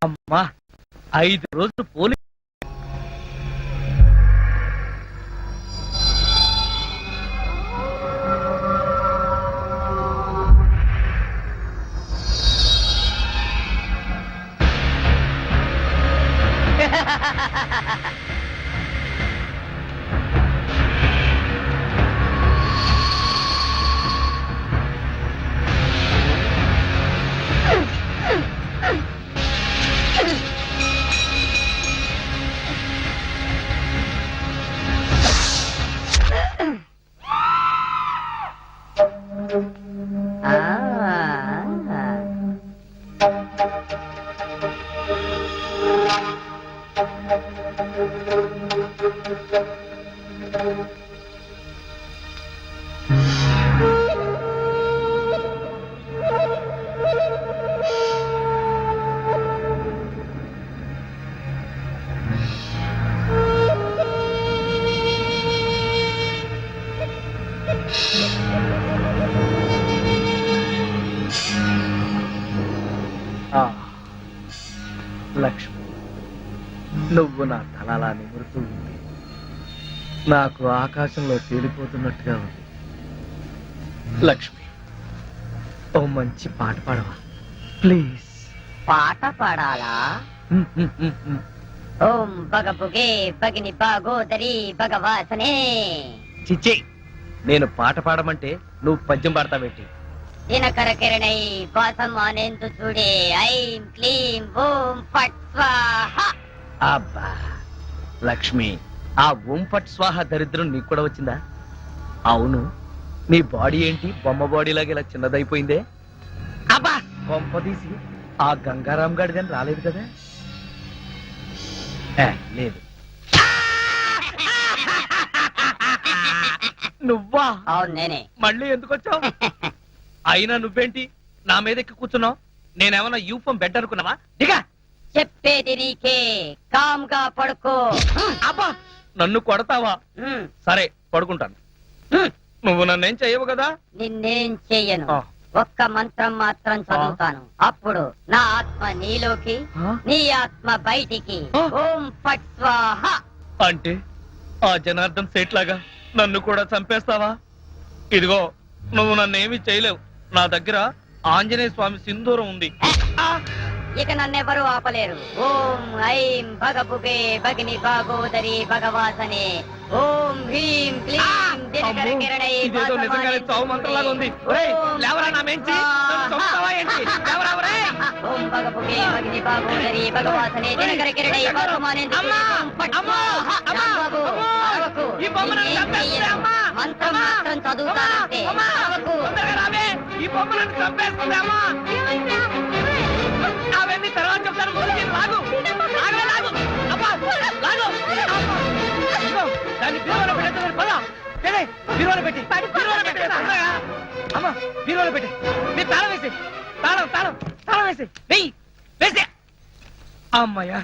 అమ్మా 5 రోజులు పోలీసు లక్ష్మి, నువ్వు నా తలలా నిమురుతూ ఉంది. నాకు ఆకాశంలో తేలిపోతున్నట్టుగా ఉంది. లక్ష్మి, ఓ మంచి పాట పాడవా ప్లీజ్? పాట పాడాలా? ఓం బగబుగే బగిని బాగోదరి భగవాసనే. చిచ్చి, నేను పాట పాడమంటే నువ్వు పద్యం పాడతావేంటి? దినకర కిరణై వాసమానేందు చూడే ఐం క్లీం ఓం ఫట్ స్వాహ. అబ్బా లక్ష్మి, ఆ ఓం ఫట్ స్వాహ దరిద్రం నీకు కూడా వచ్చిందా? అవును, నీ బాడీ ఏంటి బొమ్మ బాడీలాగా ఇలా చిన్నదైపోయిందే? అబ్బా బొమ్మ తీసి ఆ గంగారాం గాడి కానీ రాలేదు కదా? లేదు. నువ్వా? అవును నేనే. మళ్ళీ ఎందుకు వచ్చావు? అయినా నువ్వేంటి నా మీద ఎక్కి కూర్చున్నావు? నేనేమన్నా యూఫం బెడ్ అనుకున్నావా? దిగా. చెప్పేది నీకే, కామ్గా పడుకో. అబ్బా నన్ను కొడతావా? సరే పడుకుంటాను. నువ్వు నన్నేం చెయ్యవు కదా? నిన్నేం చెయ్యను. ఒక్క మంత్రం మాత్రం చదువుతాను, అప్పుడు నా ఆత్మ నీలోకి, నీ ఆత్మ బయటికి. ఓం ఫట్ స్వాహ. అంటే ఆ జనార్దన్ సేట్ లాగా నన్ను కూడా చంపేస్తావా? ఇదిగో, నువ్వు నన్నేమి చేయలేవు. నా దగ్గర ఆంజనేయ స్వామి సింధూరం ఉంది. ఇక నన్నెవరూ ఆపలేరు. ఓం ఐం భగబుగే భగిని భాగోదరి భగవాసనే. ఓం హ్రీం క్లీం దినకర కిరణై మంత్రంలాగా ఉంది. ఓం భగబుగే భగిని భాగోదరి భగవాసనే దినకర కిరణై వాసమానేందు మంత్రం మాత్రం చదువుతానంటే అవన్నీ తర్వాత చెప్తాను. దాన్ని బీరువాలో పెట్టేది పద. బీరువాలో పెట్టి అమ్మా, బీరువాలో పెట్టి మీరు తాళం వేసి తాళం వేసి వెయ్యి వేసి. అమ్మాయ్యా,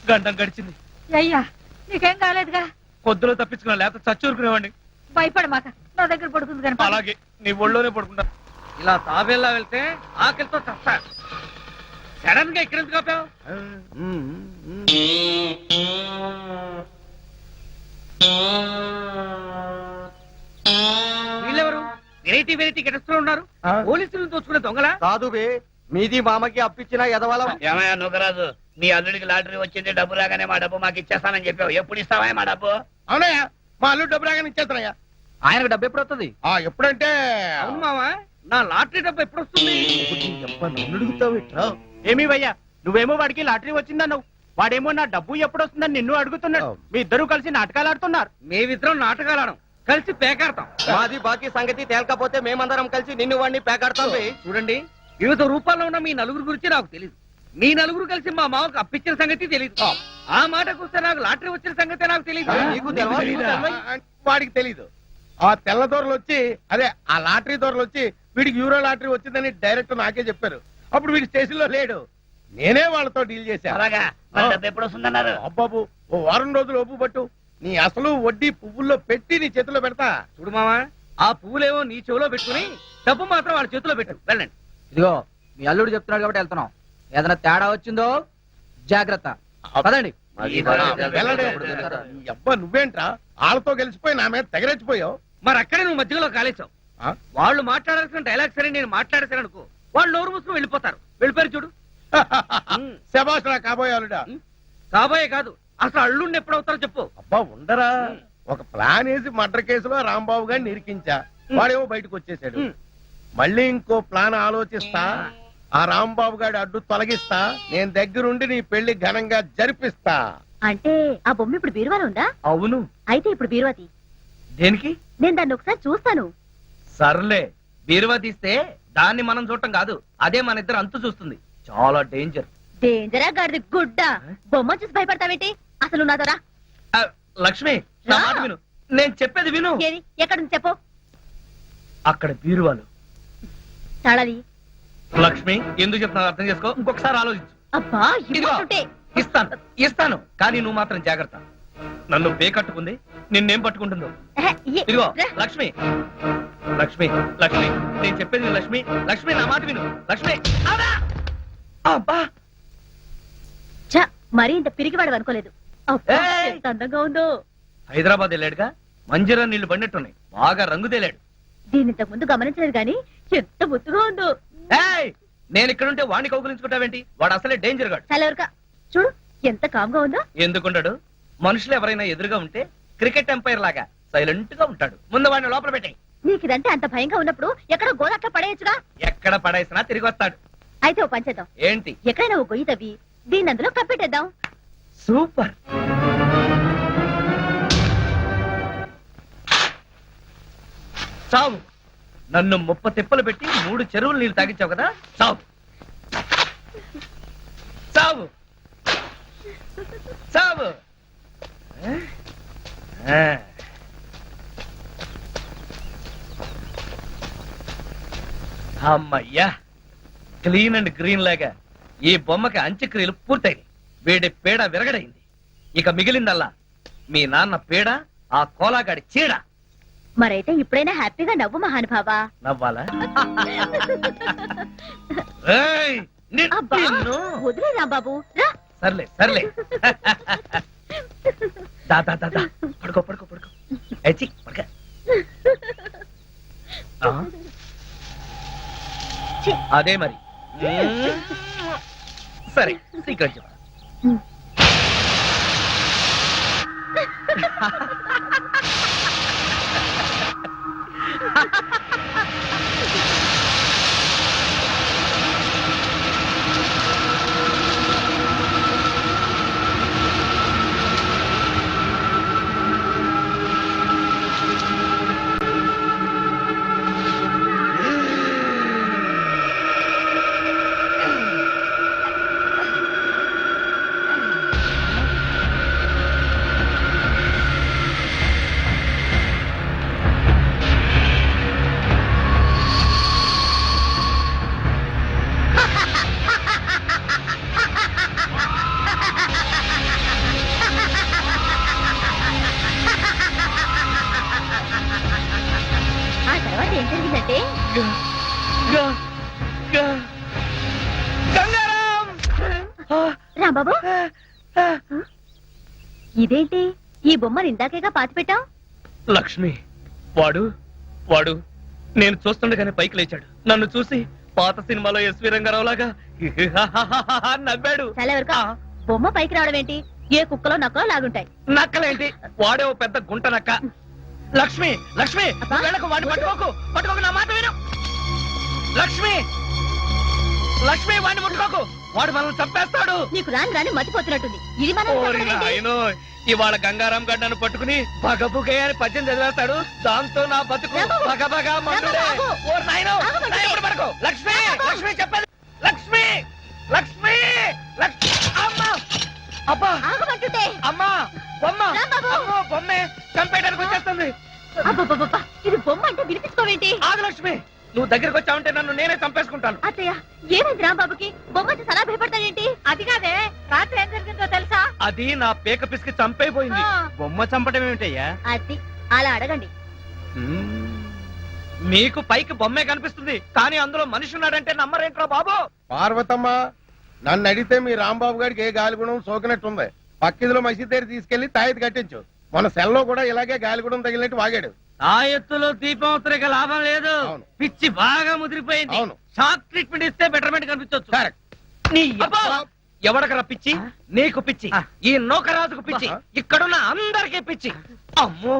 గంటం గడిచింది. అయ్యా నీకేం కాలేదుగా? పొద్దులో తప్పించుకున్నా, లేకపోతే చచ్చూరుకునేవాడిని. భయపడ మాక, నా దగ్గర పడుకుంది కానీ. అలాగే నీ ఒళ్ళోనే పడుకుంటా. ఇలా తాబేలా వెళ్తే ఆకలితో చస్తా. సడన్ గా ఇక్కడ ఎందుకు ఆపావు? వీళ్ళెవరు? వెరైటీ గెటస్తూ ఉన్నారు. పోలీసులను దోచుకునే దొంగలా? కాదు బే, మీది మామకి అప్పించిన ఎదవలం. ఏమయ్యా నుగరాజు, నీ అల్లుడికి లాటరీ వచ్చింది, డబ్బు రాగానే మా డబ్బు మాకు ఇచ్చేస్తానని చెప్పావు. ఎప్పుడు ఇస్తావా మా డబ్బు? అవునయ్యా, మా అల్లుడు డబ్బు రాగానే ఇచ్చేస్తానయ్యా. ఆయనకు డబ్బు ఎప్పుడు వస్తుంది? ఎప్పుడంటే అవును మావా, నా లాటరీ డబ్బు ఎప్పుడు వస్తుంది? ఏమీ భయ్యా, నువ్వేమో వాడికి లాటరీ వచ్చిందన్నావు, వాడేమో నా డబ్బు ఎప్పుడు వస్తుందని నిన్ను అడుగుతున్నాడు. మీ ఇద్దరు కలిసి నాటకాలు ఆడుతున్నారు. మేమిద్దరం నాటకాలు ఆడం, కలిసి పేకాడతాం. మాది బాకీ సంగతి తేలకపోతే మేమందరం కలిసి నిన్ను వాడిని పేకాడతాం. చూడండి, వివిధ రూపాల్లో ఉన్న మీ నలుగురు గురించి నాకు తెలియదు. మీ నలుగురు కలిసి మా మామకు అప్పించిన సంగతి తెలియదు. ఆ మాటకు వస్తే నాకు లాటరీ వచ్చిన సంగతి నాకు తెలియదు. వాడికి తెలీదు. ఆ తెల్ల దొరలు వచ్చి, అదే ఆ లాటరీ దొరలు వచ్చి వీడికి యూరో లాటరీ వచ్చిందని డైరెక్ట్ నాకే చెప్పారు. అప్పుడు వీడి స్టేషన్ లో లేడు, నేనే వాళ్ళతో డీల్ చేశాను. అలాగా, డబ్బు ఎప్పుడు వస్తుందన్నారు? అబ్బాబు, ఓ వారం రోజులు ఓపు పట్టు. నీ అసలు వడ్డీ పువ్వుల్లో పెట్టి నీ చేతిలో పెడతా. చూడు మావా, ఆ పువ్వులేమో నీ చెవిలో పెట్టుకుని డబ్బు మాత్రం వాళ్ళ చేతిలో పెట్టు. వెళ్ళండి. ఇదిగో, మీ అల్లుడు చెప్తున్నాడు కాబట్టి వెళ్తున్నాం. ఏదైనా తేడా వచ్చిందో జాగ్రత్త పదండి. వెళ్ళండి. ఈ అబ్బా నువ్వేంట్రా వాళ్ళతో గెలిచిపోయి నా మీద తెగరెచ్చిపోయావు. మరి అక్కడే నువ్వు మధ్యలో కాలేచావు. ఆ? వాళ్ళు మాట్లాడాల్సిన డైలాగ్ సరే నేను మాట్లాడేసాను అనుకో, వాళ్ళు నోరు మూసుకుని వెళ్ళిపోతారు. వెళ్ళిపోయారు చూడు. శభాష్ రా కాబోయాలుడా. కాబోయే కాదు, అసలు అల్లుండి ఎప్పుడు అవుతారో చెప్పు. అబ్బా ఉండరా, ఒక ప్లాన్ వేసి మర్డర్ కేసులో రాంబాబు గారిని ఇరికించా, వాడేమో బయటకు వచ్చేసాడు. మళ్ళీ ఇంకో ప్లాన్ ఆలోచిస్తా, ఆ రాంబాబు గారి అడ్డు తొలగిస్తా, నేను దగ్గరుండి నీ పెళ్లి ఘనంగా జరిపిస్తా. అంటే ఆ బొమ్మ ఇప్పుడు బీరువాలో ఉందా? అవును. అయితే ఇప్పుడు బీరువాతి, దేనికి? నేను దాన్ని ఒకసారి చూస్తాను. సర్లే, బీరువా తీస్తే దాన్ని మనం చూడటం కాదు, అదే మన ఇద్దరు అంతు చూస్తుంది. చాలా డేంజర్. డేంజరా గాడిది గుడ్డ, బొమ్మ చూసి భయపడతావేంటి? అసలు నాతో రా. లక్ష్మి, నా మాట విను, నేను చెప్పేది విను. ఏది ఎక్కడుంది చెప్పు. అక్కడ బీరువాలు. తాళాలి. లక్ష్మి, ఎందుకు చెప్తున్నా అర్థం చేసుకో, ఇంకొకసారి ఆలోచించు. అబ్బా ఇదిగో, ఇవ్వకుంటే. ఇస్తాను కానీ నువ్వు మాత్రం జాగ్రత్త. నన్ను కట్టుకుంది, నిన్నేం పట్టుకుంటుందో. ఎహె, ఇదిగో రా. లక్ష్మి, లక్ష్మి, లక్ష్మి, నేను చెప్పేది విను. లక్ష్మి, లక్ష్మి, నా మాట విను. లక్ష్మి, అవునా? అబ్బా, ఛ, మరీ ఇంత పిరిగివాడు అనుకోలేదు. అబ్బా, ఏయ్! ఎంత అందంగా ఉందో. హైదరాబాద్ వెళ్ళాడుగా, మంజీరా నీళ్లు బండెట్టున్నాయి, బాగా రంగు తేలాడు. దీన్ని ఇంతకు ముందు గమనించలేదు గాని ఎంత ముద్దుగా ఉందో. ఏయ్, నేను ఇక్కడుంటే వాడిని కౌగులించుకుంటావేంటి? వాడు అసలే డేంజర్ గాడు. చలవరక చూడు ఎంత కామ్గా ఉందో. ఎందుకుంటాడు? మనుషులు ఎవరైనా ఎదురుగా ఉంటే క్రికెట్ ఎంపైర్ లాగా సైలెంట్ గా ఉంటాడు. ముందు వాడిని లోపల పెట్టాయి. నీకు ఇదంటే అంత భయంగా ఉన్నప్పుడు ఎక్కడో గోదట్ల పడేయచ్చుగా. ఎక్కడ పడేసినా తిరిగి వస్తాడు. అయితే ఓ పంచేద్దాం, ఏంటి? ఎక్కడైనా ఓ గొయ్యి తవ్వి దీన్ని అందులో కప్పెట్టేద్దాం. సూపర్. చావు. నన్ను 30 తిప్పలు పెట్టి 3 చెరువులు నీళ్ళు తాగించావు కదా, చావు. చావు, చావు. ఆ. అమ్మయ్యా, క్లీన్ అండ్ గ్రీన్ లాగా ఈ బొమ్మకి అంత్యక్రియలు పూర్తయింది. వీడి పేడ విరగడైంది. ఇక మిగిలిందల్లా మీ నాన్న పేడ, ఆ కోలాగాడి చీడ. మరైతే ఇప్పుడైనా హ్యాపీగా నవ్వు మహానుభావా. నవ్వాలా? ఏయ్, అబ్బా నిన్ను. వదిలే రాంబాబు రా. సర్లే సర్లే. దా దా దా దా. పడుకో పడుకో పడుకో. ఏచి పడుక. ఆ? ఛీ. అదే మరి. సరే, సీక్రెట్ చెప్పు. ఆ తర్వాత ఏం జరిగిందంటే గంగారాం! రాంబాబు ఇదేంటి ఈ బొమ్మను ఇందాకేగా పాతి పెట్టావు. లక్ష్మి, వాడు వాడు నేను చూస్తుండగానే పైకి లేచాడు. నన్ను చూసి పాత సినిమాలో ఎస్వి రంగారావు లాగా నవ్వాడు. చాలా వరకు బొమ్మ పైకి రావడం ఏంటి? ఏ కుక్కలో నక్కలో లాగుంటాయి. నక్కలేంటి, వాడే ఓ పెద్ద గుంట నక్క. లక్ష్మి, లక్ష్మి, అబ్బా. వెళ్ళకు, వాడిని పట్టుకోకు, పట్టుకోకు, నా మాట విను. లక్ష్మి, లక్ష్మి, వాడిని ముట్టుకోకు, వాడు మనల్ని చంపేస్తాడు. నీకు రాని రాని మతిపోతున్నట్టుంది. ఇది మనం ఓరి నాయనో, ఇవాళ గంగారాం గడ్డను పట్టుకుని భగభుగే అని పద్యం చదివేస్తాడు. దాంతో నా బతుకు రాంబాబు, భగభగా మండుడే. రాంబాబు, ఓరి నాయనో, రాంబాబు, నా ఎప్పుడు పడుకో. లక్ష్మి, రాంబాబు. లక్ష్మి చెప్పేది. లక్ష్మి, లక్ష్మి, లక్ష్మి. అమ్మా, అబ్బా, ఆగమంటుంటే. అమ్మా, బొమ్మ, రాంబాబు. అమ్మో, బొమ్మే చంపేయడానికి వచ్చేస్తుంది. అబ్బబ్బబ్బబ్బా, ఇది బొమ్మ అంటే వినిపించుకోవేంటి? ఆగు లక్ష్మి, నువ్వు దగ్గరికి వచ్చావంటే నన్ను నేనే చంపేసుకుంటాను. అత్తయ్య ఏమైంది రాంబాబుకి? బొమ్మ వచ్చి సలా భయపడతాడేంటి? అది కాదే, రాత్రి ఏం జరిగిందో తెలుసా? అది నా పేక పిసికి చంపైపోయింది. ఆ. బొమ్మ చంపడం ఏమిటయ్యా? అది అలా అడగండి. మీకు పైకి బొమ్మే కనిపిస్తుంది, కానీ అందులో మనిషి ఉన్నాడంటే నమ్మరేంట్రా బాబు? పార్వతమ్మ, నన్ను అడిగితే మీ రాంబాబు గారికి ఏ గాలిగుణం సోకినట్టుంది. పక్కిదిలో మసీద్ దగ్గర తీసుకెళ్లి తాయెత్తు కట్టించు. మన సెల్లో కూడా ఇలాగే గాలిగుణం తగిలినట్టు వాగాడు. ఆ ఎత్తులో దీపం ఉత్తరిక లాభం లేదు. అవును. పిచ్చి బాగా ముదిరిపోయింది. అవును. షాక్ ట్రీట్మెంట్ ఇస్తే బెటర్మెంట్ కనిపించవచ్చు. కరెక్ట్. ఎవడకరా పిచ్చి? నీకు పిచ్చి, ఈ నౌకరాజుకు పిచ్చి, ఇక్కడున్న అందరికీ పిచ్చి. అమ్మో,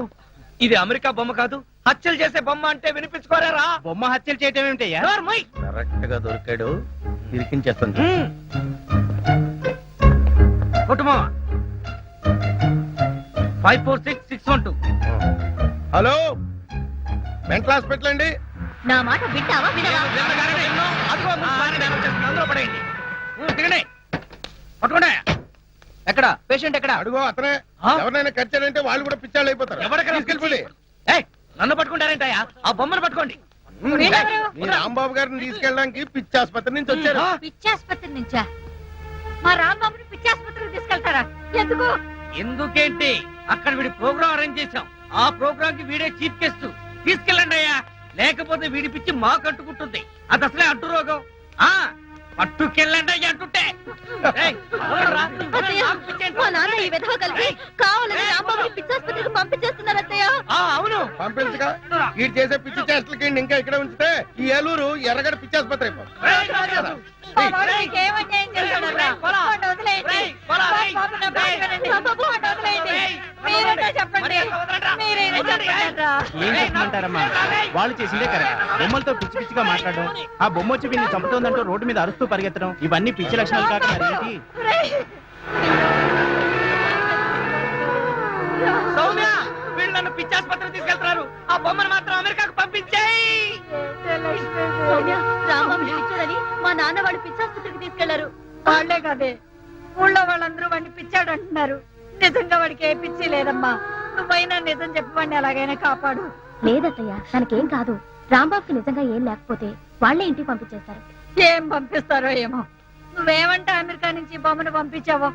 ఇది అమెరికా బొమ్మ కాదు, హత్యలు చేసే బొమ్మ అంటే వినిపించుకోరారా? బొమ్మ హత్యలు చేయటం ఏమిటయ్యా? కరెక్ట్ గా దొరికాడు. ఇరికించేస్తాను. కుటుంబం 546612. హలో, మెంటల్ హాస్పిటల్ అండి. నా మాట వింటావా వినవా? ఎక్కడ పేషెంట్ ఎక్కడ? అడుగో అతనే. ఆ? ఎవరినైనా కచ్చాడంటే వాళ్ళు కూడా పిచ్చాళ్ళు అయిపోతారు. తీసుకెళ్ళిపోండి. నన్ను పట్టుకుంటారేంటయ్యా? ఆ బొమ్మను పట్టుకోండి. మీ రాంబాబు గారిని తీసుకెళ్ళడానికి పిచ్చి ఆసుపత్రి నుంచి వచ్చారు. పిచ్చాసుపత్రి నుంచా? మా రాంబాబుని పిచ్చాసుపత్రికి తీసుకెళ్తారా? ఎందుకు? ఎందుకేంటి, అక్కడ వీడి ప్రోగ్రామ్ అరేంజ్ చేశాం. ఆ ప్రోగ్రామ్ కి వీడే చీఫ్ గెస్ట్. తీసుకెళ్ళండి అయ్యా, లేకపోతే వీడి పిచ్చి మా కట్టుకుంటుంది. అది అసలే అడ్డు రోగం. ఆ పట్టుకెళ్ళండి అయ్యా అంటుంటే. ఏయ్, వదలరా. అత్తయ్య, మా నాన్న ఈ విధవ కలిసి కావాలని రాంబాబుని పిచ్చాసుపత్రికి పంపించేస్తున్నారు అత్తయ్య. అవును, పంపించగా వీడు చేసే పిచ్చి చేష్టలకి ఇంకా ఇక్కడ ఉంచితే ఈ ఏలూరు ఎర్రగడ పిచ్చి ఆసుపత్రి అయిపోతుంది. మా వాడు మీకు ఏం అన్యాయం చేశాడరా? వాడిని వదిలేయండి. మా బాబుని నా బాబు కనండి. వాడిని వదిలేయండి. మీరేంటో చెప్పండి. మీరేంటో చెప్పండి. ఏం చెప్పమంటారమ్మా? వాళ్ళు చేసిందే కరెక్ట్. బొమ్మలతో పిచ్చి పిచ్చిగా మాట్లాడడం, ఆ బొమ్మ వచ్చి వీళ్ళని చంపుతోందంటూ రోడ్డు మీద అరుస్తూ పరిగెత్తడం, ఇవన్నీ పిచ్చి లక్షణాలు కాక మరేంటి? సౌమ్య, వీళ్ళు నన్ను పిచ్చాసుపత్రికి తీసుకెళ్తున్నారు. ఆ బొమ్మను మాత్రం అమెరికాకు పంపించేయి. సౌమ్య, రాంబాబుని పిచ్చాడని మా నాన్న వాడు పిచ్చాసుపత్రికి తీసుకెళ్లారు. వాళ్లే కాదే, ఊళ్ళో వాళ్ళందరూ వాడిని పిచ్చాడు అంటున్నారు. నిజంగా వాడికి ఏ పిచ్చి లేదమ్మా. నువ్వైనా నిజం చెప్పవాడిని ఎలాగైనా కాపాడు. లేదత్తయ్య, తనకేం కాదు. రాంబాబుకి నిజంగా ఏం లేకపోతే వాళ్లే ఇంటికి పంపించేస్తారు. ఏం పంపిస్తారో ఏమో. నువ్వేమంటే అమెరికా నుంచి బొమ్మను పంపించావో.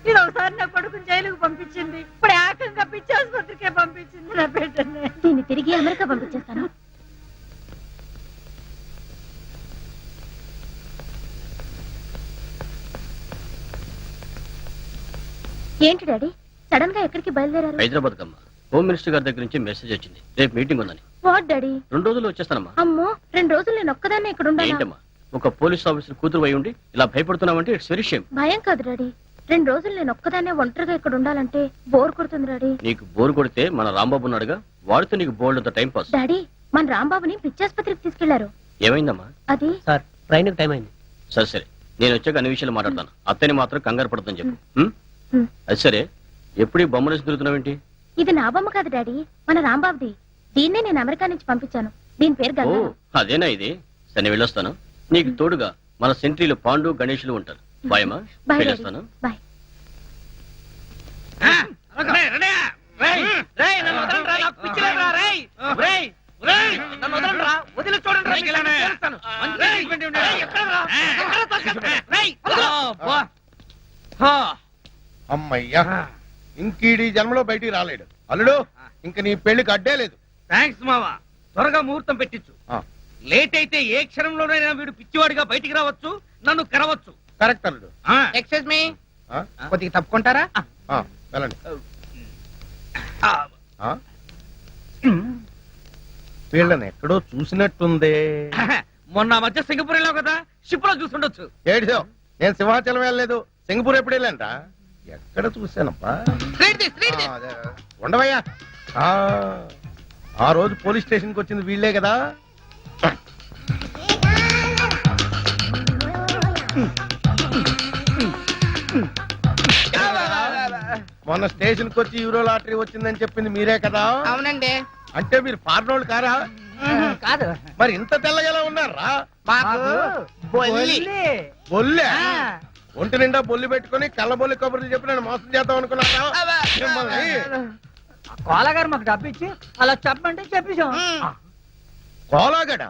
ఇది ఒకసారి నా కొడుకుని జైలుకు పంపించింది, ఇప్పుడు ఏకంగా పిచ్చి ఆసుపత్రికే పంపించింది నా బిడ్డని. దీన్ని తిరిగి అమెరికా పంపించేస్తాను. ఏంటి డాడీ, సడన్ గా ఎక్కడికి బయలుదేరారు? హైదరాబాద్ కమ్మా. హోమ్ మినిస్టర్ గారి దగ్గర నుంచి మెసేజ్ వచ్చింది, రేపు మీటింగ్ ఉందని. What daddy? 2 రోజుల్లో వచ్చేస్తానమ్మా. అమ్మో, 2 రోజులు నేను ఒక్కదాన్ని ఇక్కడ ఉండాలా? ఏంటమ్మా, ఒక పోలీస్ ఆఫీసర్ కూతురు అయి ఉండి ఇలా భయపడుతున్నావంటే ఇట్స్ వెరీ షేమ్. భయం కాదు డాడీ, 2 రోజులు నేను ఒక్కదాన్నే ఒంటరిగా ఇక్కడ ఉండాలంటే బోర్ కొడుతుంది డాడీ. నీకు బోరు కొడితే మన రాంబాబు ఉన్నాడుగా, వాడితో నీకు బోల్డ్ అంత టైం పాస్. డాడీ, మన రాంబాబుని పిచ్చాసుపత్రికి తీసుకెళ్లారు. ఏమైందమ్మా? అది సార్, ట్రైన్ టైం అయింది. సరే సరే, నేను వచ్చాక అన్ని విషయాలు మాట్లాడతాను. అత్తని మాత్రం కంగారు పడతాను చెప్పు. హ్మ్. అది సరే, ఎప్పుడు ఈ బొమ్మలు తిరుగుతున్నావేంటి? ఇది నా బొమ్మ కాదు డాడీ, మన రాంబాబుది. దీన్నే నేను అమెరికా నుంచి పంపించాను. దీని పేరు ఓ గంగా. అదేనా ఇది? సరే నేను వెళ్ళొస్తాను. నీకు తోడుగా మన సెంట్రీలు పాండు గణేషులు ఉంటారు. బాయమ్మా, బాయ్ డాడీ, వెళ్ళొస్తాను. బాయ్. వదిలి చూడండి. అమ్మయ్యా, ఇంకీడి జన్మలో బయటికి రాలేడు. అల్లుడు, ఇంక నీ పెళ్లికి అడ్డే లేదు. థ్యాంక్స్ మావా, త్వరగా ముహూర్తం పెట్టించు. ఆ, లేట్ అయితే ఏ క్షణంలోనైనా వీడు పిచ్చివాడిగా బయటికి రావచ్చు, నన్ను కరవచ్చు. కరెక్ట్ అల్లుడు. ఎక్స్క్యూజ్ మీ, ఆ, కొద్దిగా తప్పుకుంటారా? ఆ, వెళ్ళండి. ఆ? వీళ్ళని ఎక్కడో చూసినట్టుందే. మొన్న ఆ మధ్య సింగపూర్ వెళ్ళావు కదా, షిప్ లో చూసుండొచ్చు. ఏడిసావు, నేను సింహాచలం వెళ్ళలేదు. సింగపూర్ ఎప్పుడు వెళ్ళంట? ఎక్కడ చూశానప్పా? ఆ, అదే. ఉండవయ్యా. ఆ రోజు పోలీస్ స్టేషన్ కి వచ్చింది వీళ్ళే కదా. మొన్న స్టేషన్ కి వచ్చి యూరో లాటరీ వచ్చిందని చెప్పింది మీరే కదా? అవునండి. అంటే మీరు ఫారినోళ్ళు కారా? కాదు, మరి ఇంత తెల్లగలా ఉన్నారా? బొల్లే ఒంటి నిండా బొల్లి పెట్టుకుని కళ్ళబొల్లి కబుర్లు చెప్పి నన్ను మోసం చేద్దాం అనుకున్నారా? మిమ్మల్ని కోలగారు మాకు డబ్బు ఇచ్చి అలా చెప్పండి చెప్పేశాం. కోలాగడ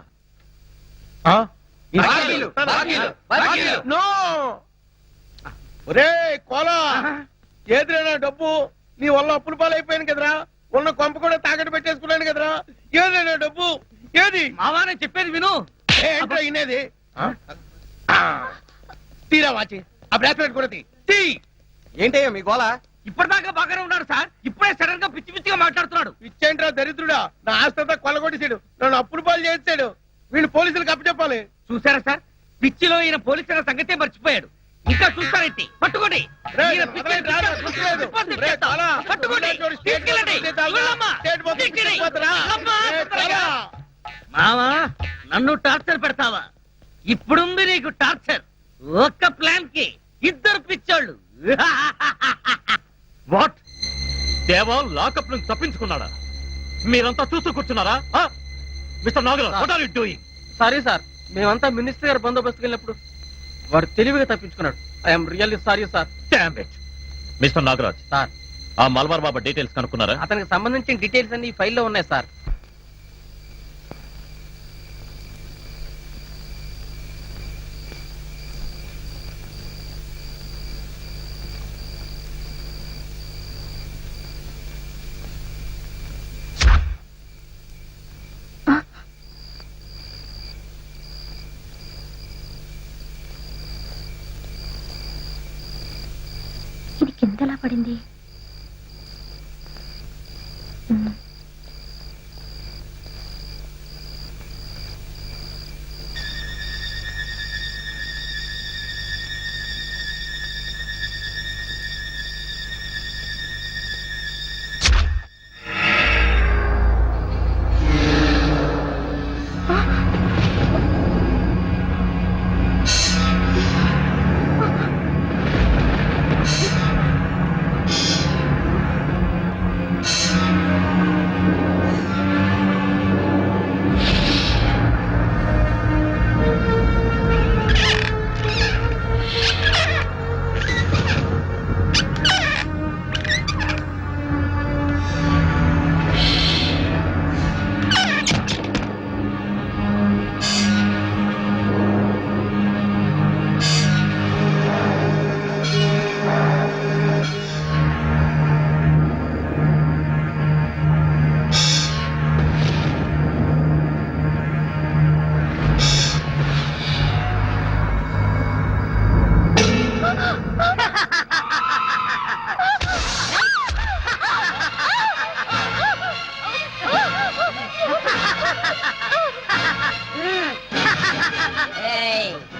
నో. ఒరే కోలా, ఏదిరైనా డబ్బు నీ వల్ల అప్పుల పాలైపోయాను కదరా. ఉన్న కొంప కూడా తాకట్టు పెట్టేసుకున్నాను కదరా. ఏదైనా డబ్బు ఏది? మావా, నేను చెప్పేది విను. ఏంటో వినేది? తీరా వాచి ఆ బ్రాస్లెట్ కూడా తీ. ఏంటయ్యా మీ గోళ? ఇప్పటిదాకా బాగానే ఉన్నాడు సార్, ఇప్పుడే సడన్ గా పిచ్చి పిచ్చిగా మాట్లాడుతున్నాడు. ఇచ్చేంట్రా దరిద్రుడా, నా ఆస్తంతా కొల్లగొట్టేశాడు, నన్ను అప్పులు పాలు చేసాడు. వీళ్ళు పోలీసులకు అప్పచెప్పాలి. చూసారా సార్, పిచ్చిలో ఈయన పోలీసుల సంగతే మర్చిపోయాడు. ఇంకా చూస్తారేంటి? పట్టుకోండి. రేయ్, ఈయన పిచ్చి వదలండి, రారా, చూసుకోలేదు. డిపాజిట్ రేయ్, చేస్తాం. చాలా. పట్టుకోండి. స్టేట్ తీసుకెళ్ళండి. వెళ్ళమ్మా. స్టేట్ మొత్తం తీసుకెళ్ళి. తీసుకుపోతారా? అమ్మా, రేయ్, తొందరగా. చాలా. మావా, నన్ను టార్చర్ పెడతావా? ఇప్పుడుంది నీకు టార్చర్. ఒక్క ప్లాన్ కి ఇద్దరు పిచ్చోళ్ళు. వాట్? దేవా లాకప్ నుంచి తప్పించుకున్నాడా? మీరంతా చూస్తూ కూర్చున్నారా? Mister Nagaraj, what are you doing? Sorry sir, మేమంతా మినిస్టర్ గారి బందోబస్తుకి వెళ్ళినప్పుడు వాడు తెలివిగా తప్పించుకున్నాడు. I'm really sorry sir. Damn it. Mister Nagaraj, sir, ఆ మల్బార్ బాబా డీటెయిల్స్ కనుక్కున్నారా? అతనికి సంబంధించిన డీటెయిల్స్ అన్ని ఈ ఫైల్లో ఉన్నాయి సార్. ఇది కిందలా పడింది.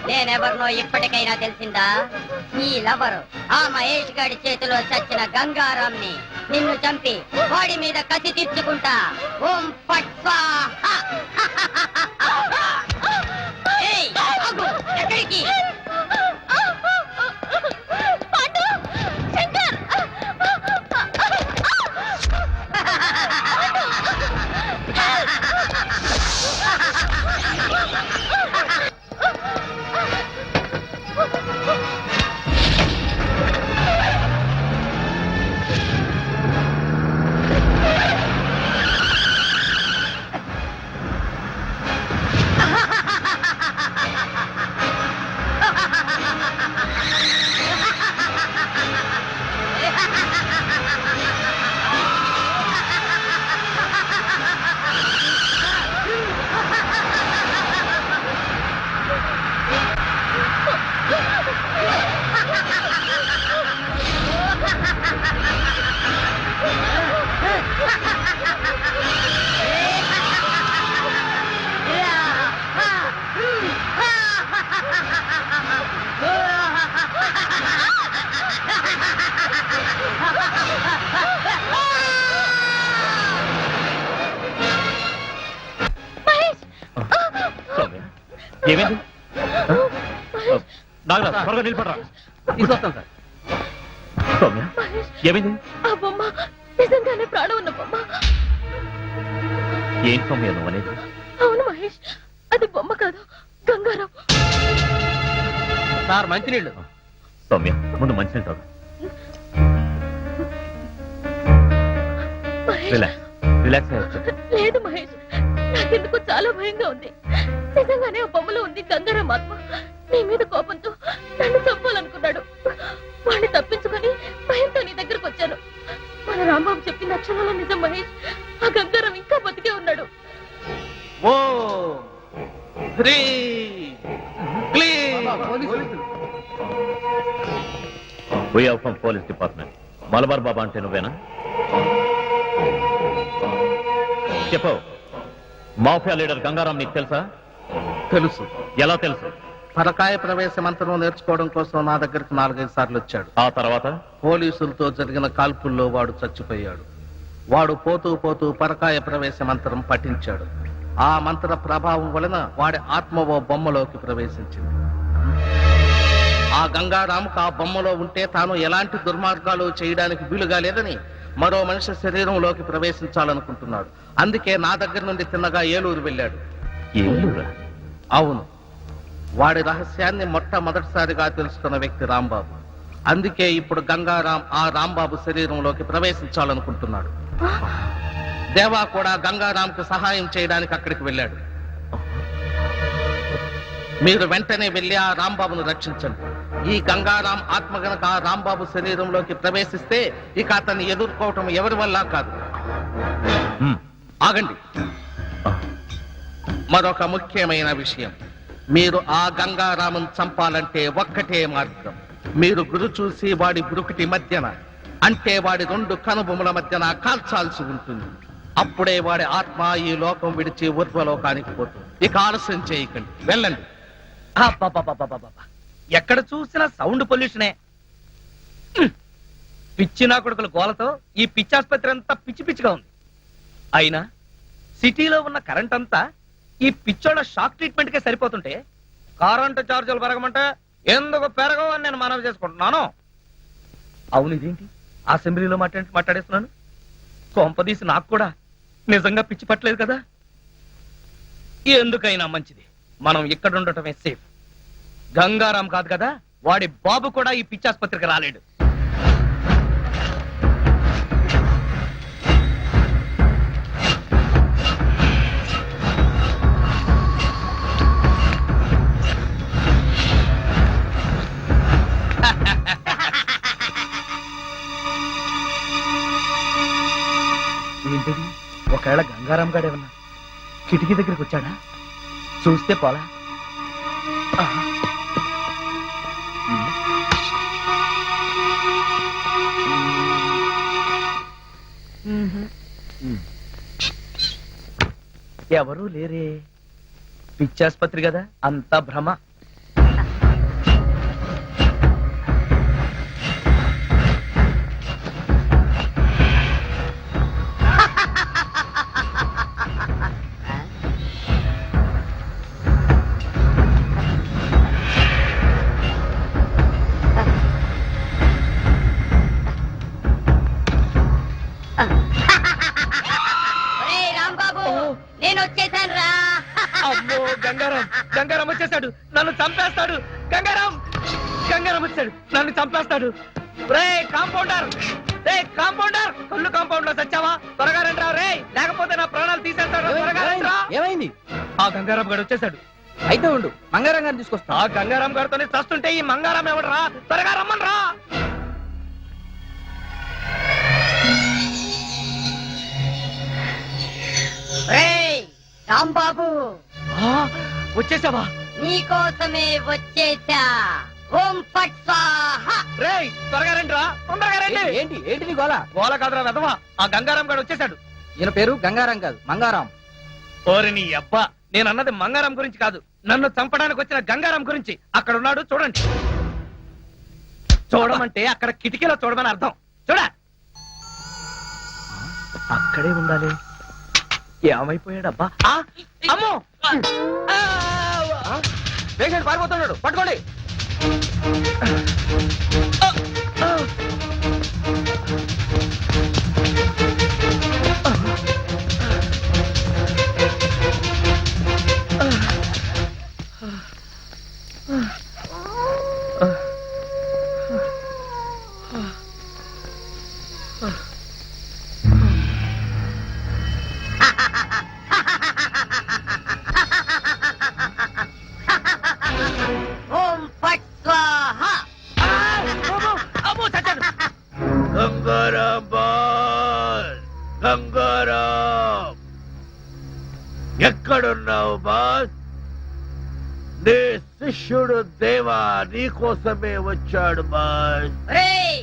నేనెవరినో ఇప్పటికైనా తెలిసిందా? ఈ లవరు ఆ మహేష్ గారి చేతిలో చచ్చిన గంగారాంని నిన్ను చంపి వాడి మీద కసి తీర్చుకుంటా. ఓం ఫట్ స్వాహా. ఏయ్, ఆగు, ఎక్కడికి? ఏమైంది? నాగరాజ్, త్వరగా నిలబడరా. తీసుకొస్తాం సార్. సౌమ్య, ఏమైంది? ఆ బొమ్మ నిజంగానే ప్రాణం ఉన్న బొమ్మ. ఏం సౌమ్య నువ్వు అనేది? అవును మహేష్, అది బొమ్మ కాదు, గంగారాం. సార్, మంచినీళ్ళు. సౌమ్య, ముందు మంచినీళ్ళు తాగు. మహేష్, రిలాక్స్ అయ్యొచ్చు. లేదు మహేష్, నాకెందుకో చాలా భయంగా ఉంది. నిజంగానే ఆ బొమ్మలో ఉంది గంగారాం ఆత్మ. నీ మీద కోపంతో నన్ను చంపాలనుకున్నాడు. వాడిని తప్పించుకొని భయంతో నీ దగ్గరకు వచ్చాను. మన రాంబాబు చెప్పిన అక్షరాల నిజం మహేష్. ఆ గంగారాం ఇంకా బతికే ఉన్నాడు. ఓం హ్రీం క్లీం we are from police department. Malabar Baba అంటే నువ్వేనా? చెప్పు. మాఫియా లీడర్ గంగారాం నీకు తెలుసా? తెలుసు. ఎలా తెలుసు? పరకాయ ప్రవేశ మంత్రం నేర్చుకోవడం కోసం నా దగ్గరకు 4-5 సార్లు వచ్చాడు. ఆ తర్వాత పోలీసులతో జరిగిన కాల్పుల్లో వాడు చచ్చిపోయాడు. వాడు పోతూ పోతూ పరకాయ ప్రవేశ మంత్రం పఠించాడు. ఆ మంత్ర ప్రభావం వలన వాడి ఆత్మ ఓ బొమ్మలోకి ప్రవేశించింది. ఆ గంగారాముకు ఆ బొమ్మలో ఉంటే తాను ఎలాంటి దుర్మార్గాలు చేయడానికి వీలుగా లేదని మరో మనిషి శరీరంలోకి ప్రవేశించాలనుకుంటున్నాడు. అందుకే నా దగ్గర నుండి తిన్నగా ఏలూరు వెళ్ళాడు. ఏలూరా? అవును, వాడి రహస్యాన్ని మొట్టమొదటిసారిగా తెలుసుకున్న వ్యక్తి రాంబాబు. అందుకే ఇప్పుడు గంగారాం ఆ రాంబాబు శరీరంలోకి ప్రవేశించాలనుకుంటున్నాడు. దేవా కూడా గంగారాంకు సహాయం చేయడానికి అక్కడికి వెళ్ళాడు. మీరు వెంటనే వెళ్ళి ఆ రాంబాబును రక్షించండి. ఈ గంగారాం ఆత్మ గనక ఆ రాంబాబు శరీరంలోకి ప్రవేశిస్తే ఇక అతన్ని ఎదుర్కోవటం ఎవరి వల్ల కాదు. ఆగండి, మరొక ముఖ్యమైన విషయం. మీరు ఆ గంగారామన్ చంపాలంటే ఒక్కటే మార్గం. మీరు గురు చూసి వాడి బురుకుటి మధ్యన, అంటే వాడి 2 కనుబొమ్మల మధ్యన కాల్చాల్సి ఉంటుంది. అప్పుడే వాడి ఆత్మ ఈ లోకం విడిచి ఊర్ధ్వలోకానికి పోతుంది. ఇక ఆలస్యం చేయకండి, వెళ్ళండి. ఎక్కడ చూసినా సౌండ్ పొల్యూషనే. పిచ్చి నా కొడుకుల గోలతో ఈ పిచ్చి ఆసుపత్రి అంతా పిచ్చి పిచ్చిగా ఉంది. అయినా సిటీలో ఉన్న కరెంట్ అంతా ఈ పిచ్చోళ్ళ షాక్ ట్రీట్మెంట్ కే సరిపోతుంటే కరెంటు ఛార్జీలు పెరగమంటే ఎందుకు పెరగవు అని నేను మనవి చేసుకుంటున్నాను. అవును, ఇదేంటి అసెంబ్లీలో మాట్లాడేస్తున్నాను? కొంపదీసి నాకు కూడా నిజంగా పిచ్చి పట్టలేదు కదా. ఎందుకైనా మంచిది మనం ఇక్కడ ఉండటమే సేఫ్. గంగారాం కాదు కదా, వాడి బాబు కూడా ఈ పిచ్చి ఆసుపత్రికి రాలేడు. ఏంటిది? ఒకవేళ గంగారాం గాడేమన్నా కిటికీ దగ్గరికి వచ్చాడా? చూస్తే పోలా. ఎవరూ లేరే. పిచ్చాసుపత్రి కదా, అంతా భ్రమ. ఒరేయ్ రాంబాబు, నేను వచ్చేసాను రా. అమ్మో, గంగారాం వచ్చేసాడు, నన్ను చంపేస్తాడు. గంగారాం వచ్చాడు, నన్ను చంపేస్తాడు. రే కాంపౌండర్, కళ్ళు కాంపౌండ్ లో చచ్చావా? త్వరగా రండి రా రే, లేకపోతే నా ప్రాణాలు తీసేస్తాడు. త్వరగా రండి రా. ఏమైంది? ఆ గంగారాం గారు వచ్చేసాడు. అయితే ఉండు, మంగారాం గారిని తీసుకొస్తా. ఆ గంగారాం గారితోనే చస్తుంటే ఈ మంగారాం ఎవడరా? త్వరగా రమ్మని రా. ఒరేయ్ రాంబాబు, వచ్చేసావా? నీకోసమే వచ్చేసా. ఓం ఫట్ స్వాహా. రే త్వరగా రండి రా, తొందరగా రండి. ఏంటి నీ గోల? గోల కాదురా వెధవా, ఆ గంగారాం గారు వచ్చేసాడు. ఈయన పేరు గంగారాం కాదు, మంగారాం. ఓరి నీ అబ్బా, నేను అన్నది మంగారాం గురించి కాదు, నన్ను చంపడానికి వచ్చిన గంగారాం గురించి. అక్కడ ఉన్నాడు, చూడండి. చూడమంటే అక్కడ కిటికీలో చూడమని అర్థం. చూడ, అక్కడే ఉండాలి. ఏమైపోయాడబ్బా? అమ్మో, పేషెంట్ పారిపోతున్నాడు, పట్టుకోండి. ఓం ఫట్ స్వాహా. అమ్మో, చచ్చాడు. గంగారాం, ఎక్కడున్నావు బాస్? నీ శిష్యుడు దేవా నీ కోసమే వచ్చాడు బాస్. ఒరేయ్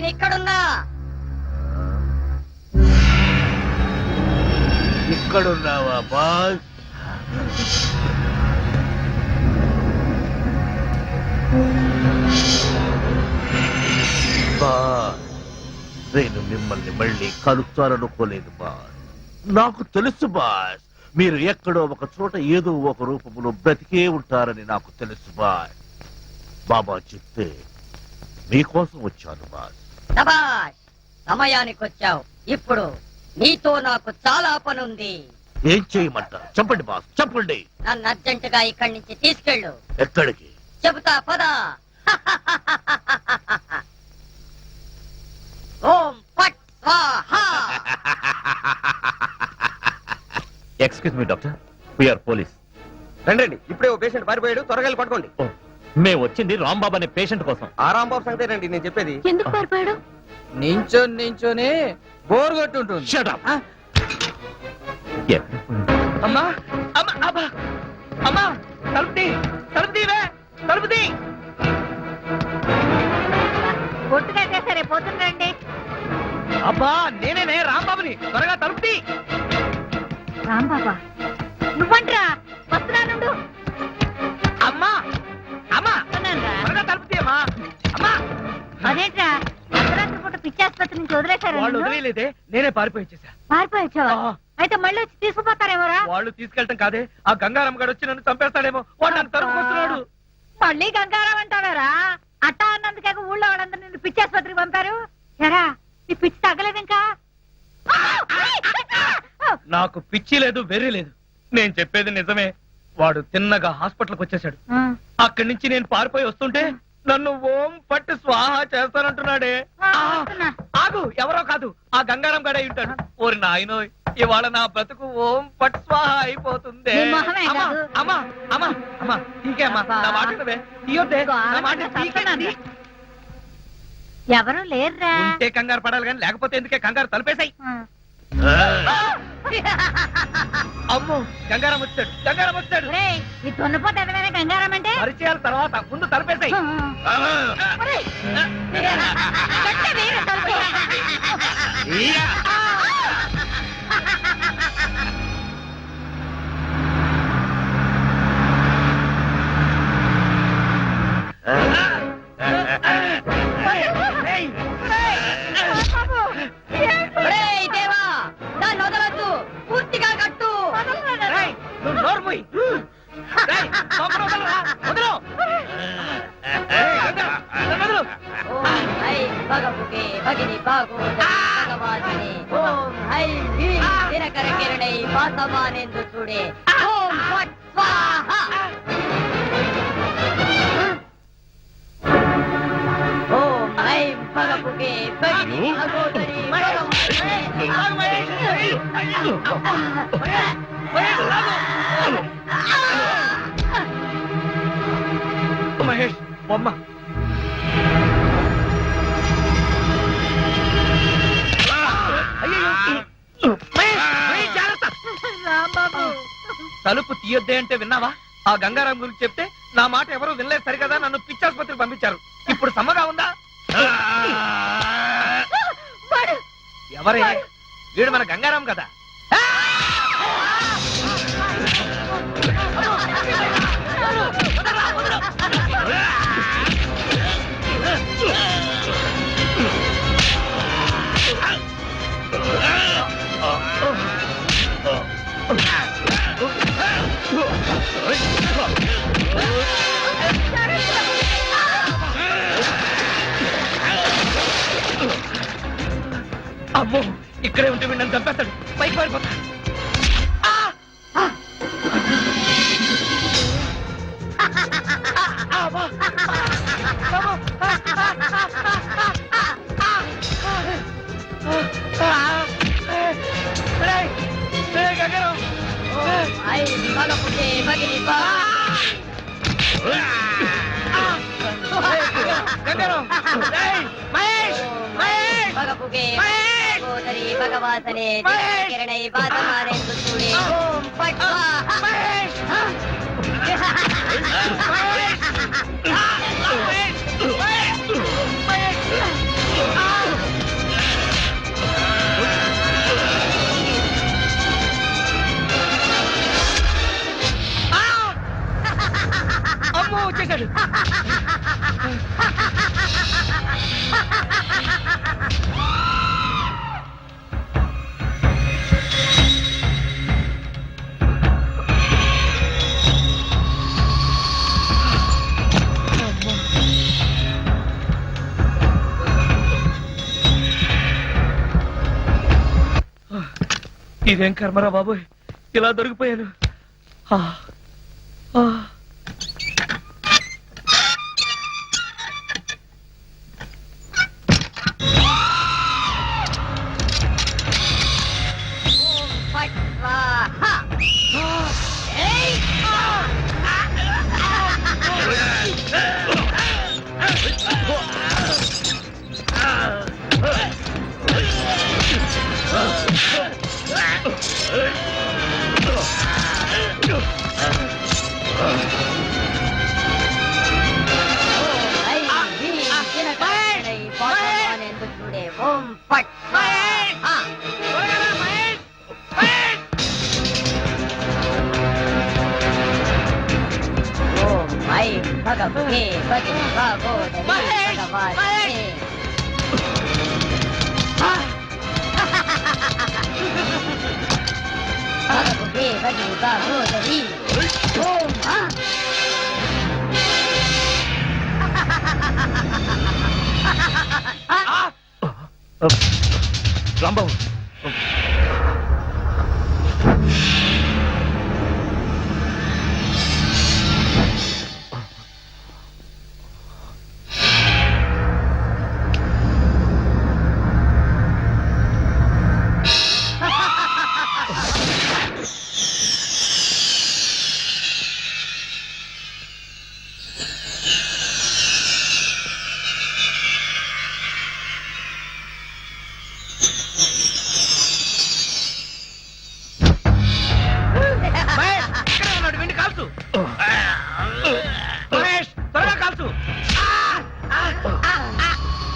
నేను ఇక్కడున్నా. ఇక్కడున్నావా బాస్? బాస్, నేను మిమ్మల్ని మళ్ళీ కలుస్తాననుకోలేదు బాస్. నాకు తెలుసు బాస్, మీరు ఎక్కడో ఒక చోట ఏదో ఒక రూపంలో బ్రతికే ఉంటారని నాకు తెలుసు బాస్. బాబా చెప్తే మీకోసం వచ్చాను బాస్. శభాష్, సమయానికి వచ్చావు. ఇప్పుడు నీతో నాకు చాలా పనుంది. ఏం చేయమంటారు చెప్పండి బాస్, చెప్పండి. నన్ను అర్జెంటుగా ఇక్కడి నుంచి తీసుకెళ్ళు. ఎక్కడికి? చెబుతా పద. ఓం ఫట్ స్వాహా. Excuse me doctor, we are police. రండి, ఇప్పుడే ఓ పేషెంట్ పారిపోయాడు, త్వరగా వెళ్ళి పట్టుకోండి. మేము వచ్చింది రాంబాబు అనే పేషెంట్ కోసం. ఆ రాంబాబు సంగతే రండి నేను చెప్పేది. ఎందుకు పారిపోయాడు? నించొని బోర్ కొట్టుంటుంది. Shut up. ఎక్కడ పోయింది? అమ్మా అమ్మా అబ్బా అమ్మా, తలుపుతీ తలుపుతీవే తలుపుతీ. ఒట్టుగా సరే పోతుండండి. అబ్బా నేనేనే రాంబాబుని, త్వరగా తలుపుతీ. రాంబాబా నువ్వంట్రా, వస్తున్నానుండు. అమ్మా అమ్మా, త్వరగా తలుపుతీ అమ్మా. అమ్మా, అదేంట్రా అర్ధరాత్రి పూట పిచ్చాసుపత్రి నుంచి వదిలేశారా? వాళ్ళు వదిలేదే, నేనే పారిపోయి వచ్చేసా. పారిపోయొచ్చావా? ఆ. అయితే మళ్ళీ వచ్చి తీసుకుపోతారేమోరా? వాళ్ళు తీసుకెళ్ళటం కాదే, ఆ గంగారాం గారు వచ్చి నన్ను చంపేస్తాడేమో. వాడు నన్ను తరుముకొస్తున్నాడు. మళ్ళీ గంగారాం అంటాడారా? అట్టా అన్నందుకే ఊళ్ళో వాళ్ళందరూ నిన్ను పిచ్చాసుపత్రికి పంపారు. ఎరా నీ పిచ్చి తగ్గలేదు ఇంకా? నాకు పిచ్చి లేదు, వెర్రి లేదు. నేను చెప్పేది నిజమే. వాడు తిన్నగా హాస్పిటల్కి వచ్చేసాడు. అక్కడి నుంచి నేను పారిపోయి వస్తుంటే నన్ను ఓం పట్టు స్వాహా చేస్తానంటున్నాడే. ఆగు, ఎవరో కాదు, ఆ గంగారాం గడే ఉంటాడు. ఓరి నాయనో, ఇవాళ నా బ్రతుకు ఓం పట్టు స్వాహా అయిపోతుంది. నీ మొహమే అమ్మా కాదు. అమ్మా అమ్మా అమ్మా, ఇంకే అమ్మా, నా మాట వినవే. తీయొద్దే, నా మాట తీయకండి. ఎవరు లేరురా. ఉంటే కంగారు పడాలి కానీ లేకపోతే ఎందుకే కంగారు, తలుపేశాయి. అమ్మో, గంగారాం వచ్చాడు, గంగారాం వచ్చాడు. ఒరేయ్, ఈ దున్నపోతే ఎదవైనా గంగారాం అంటే? పరిచయాల తర్వాత ముందు తలుపేశాయి. ఒరేయ్, గట్టిగా వేయరా తలుపు. ఒరేయ్ దేవా, దాన్ని వదలొద్దు, పూర్తిగా కట్టు. రేయ్, నువ్వు నోరు మూయ్. రేయ్, తొందరగా వదలరా, వదలు. రేయ్, గంగారాం, నన్ను వదలు. ఓం ఐం భగభుగే భగిని భాగోదరి భగవాసిని. ఓం ఐం హ్రీం దినకర కిరణై వాసమానేందు చూడే. ఓం ఫట్ స్వాహా. ఓం ఐం భగభుగే భగిని భాగోదరి మహేష్, బొమ్మ. అయ్యయ్యో. మహేష్, మహేష్, జాగ్రత్త. రాంబాబు తలుపు తీయొద్దే అంటే విన్నావా? ఆ గంగారాం గురించి చెప్తే నా మాట ఎవరూ వినలేదు సరికదా, నన్ను పిచ్చాసుపత్రికి పంపించారు. ఇప్పుడు సమ్మగా ఉందా? ఎవరే వీడు? మన గంగారాం కదా. అమ్మో, ఇక్కడే ఉంటే వీడు నన్ను చంపేస్తాడు. పైకి పారిపోతా. ఐం భగభుగే భగిని భగభుగే భగోదరి భగవాసనే దినకర కిరణై వాసమానేందు చూడే. ఓం ఫట్ స్వాహా. ఇదేం కర్మరా బాబోయ్, ఇలా దొరికిపోయాను. ఆ, ఆ. ఫట్ స్వాహా. ఏయ్! ఓం ఫట్ స్వాహా. ఓం ఐం భగవతే భగిని భాగోదరి భగవానే. భగవతే భగిని భాగోదరి. ఓం రాంబాబు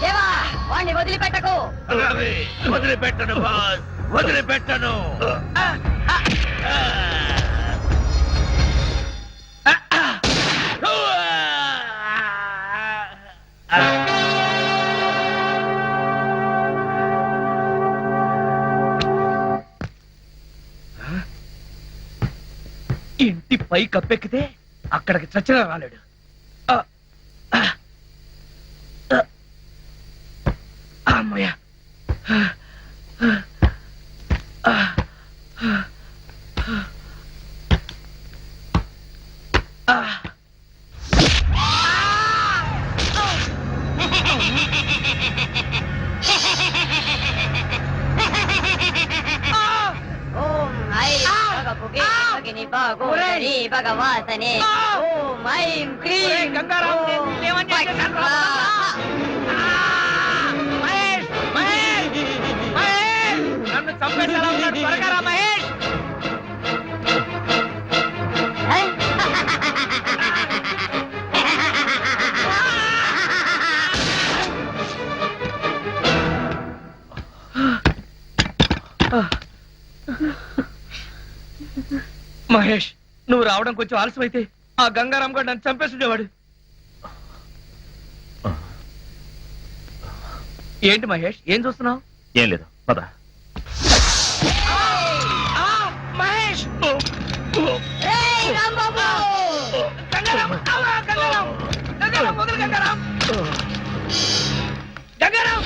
దేవా, వాణ్ణి వదిలిపెట్టకు. వదిలిపెట్టను బాస్, వదిలిపెట్టను. ఇంటి పై కప్పెక్కితే అక్కడికి చచ్చినా రాలేడు. ఆ, ఆ, ఆ, అమ్మయ్య. ఆ, ఆ, ఆ, ఆ. ఓం ఐం భగవతే భగిని భాగోదరి భగవాసనే. ఓం ఐం క్లీం గంగారాం, ఓం నేనేమని ఫట్ చేశాను రా? స్వాహా. మహేష్, మహేష్, మహేష్, నన్ను చంపేసేలా ఉన్నాడు. త్వరగా రా మహేష్. మహేష్, నువ్వు రావడం కొంచెం ఆలస్యమైతే ఆ గంగారాం గారు నన్ను చంపేస్తుండేవాడు. ఏంటి మహేష్, ఏం చూస్తున్నావు? ఏం లేదు, పద. మహేష్, ఏయ్ రాంబాబు! గంగారాం, అవ్వ, గంగారాం, గంగారాం, వదిలు గంగారాం. గంగారాం.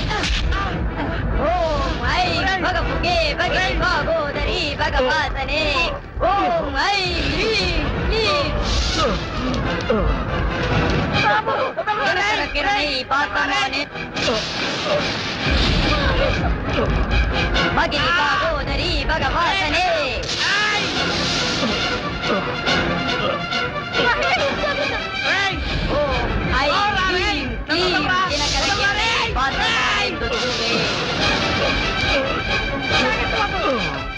ఓం ఐం భగవతే భగిని భాగోదరి భగవాసనే. ఓం ఐం హ్రీం క్లీం. కిరణై పాతమానే భగిని భాగోదరి భగవాసనే. ఓం ఐం హ్రీం క్లీం దినకర కిరణై పాతమానే.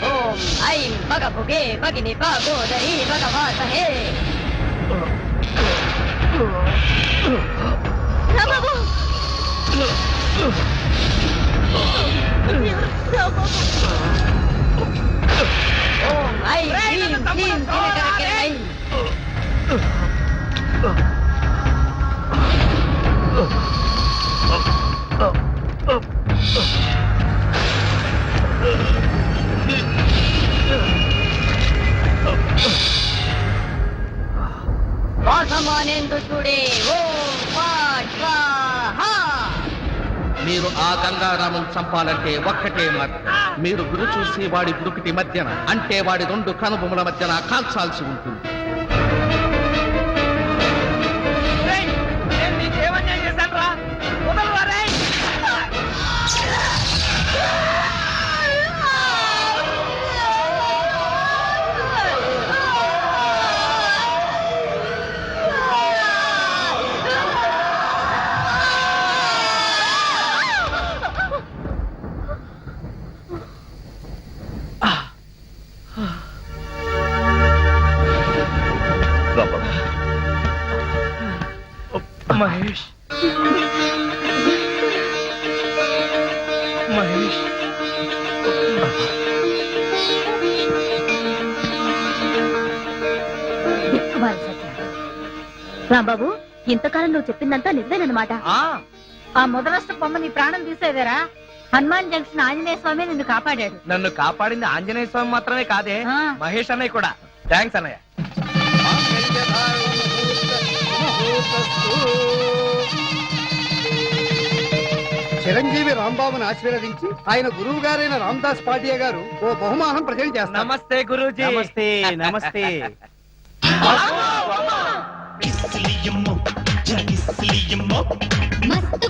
ఓం ఐం భగవతే భగిని భాగోదరి భగవాసనే. రాంబాబు! ఓం ఐం హ్రీం క్లీం దినకర కిరణై. వాసమానేందు చూడే. ఓం ఫట్ స్వాహా. మీరు ఆ గంగారామం చంపాలంటే ఒక్కటే మార్గం. మీరు గురి చూసి వాడి గురుకుటి మధ్యన, అంటే వాడి 2 కనుబొమ్మల మధ్యన కాల్చాల్సి ఉంటుంది. మహేష్ మహేష్ రాంబాబు, ఇంతకాలం నువ్వు చెప్పిందంతా నిజమేనమాట. ఆ మొదలష్ట బొమ్మ నీ ప్రాణం తీసేదేరా. హనుమాన్ జంక్షన్ ఆంజనేయ స్వామి నిన్ను కాపాడాడు. నన్ను కాపాడింది ఆంజనేయ స్వామి మాత్రమే కాదే, ఆ. మహేష్ అన్నయ్య కూడా. థ్యాంక్స్ అన్నయ్య. చిరంజీవి రాంబాబుని ఆశీర్వదించి ఆయన గురువు గారైన రామదాస్ పాటియా గారు ఓ బహుమానం ప్రజెంట్ చేస్తారు. నమస్తే గురూజీ. నమస్తే నమస్తే. మస్తు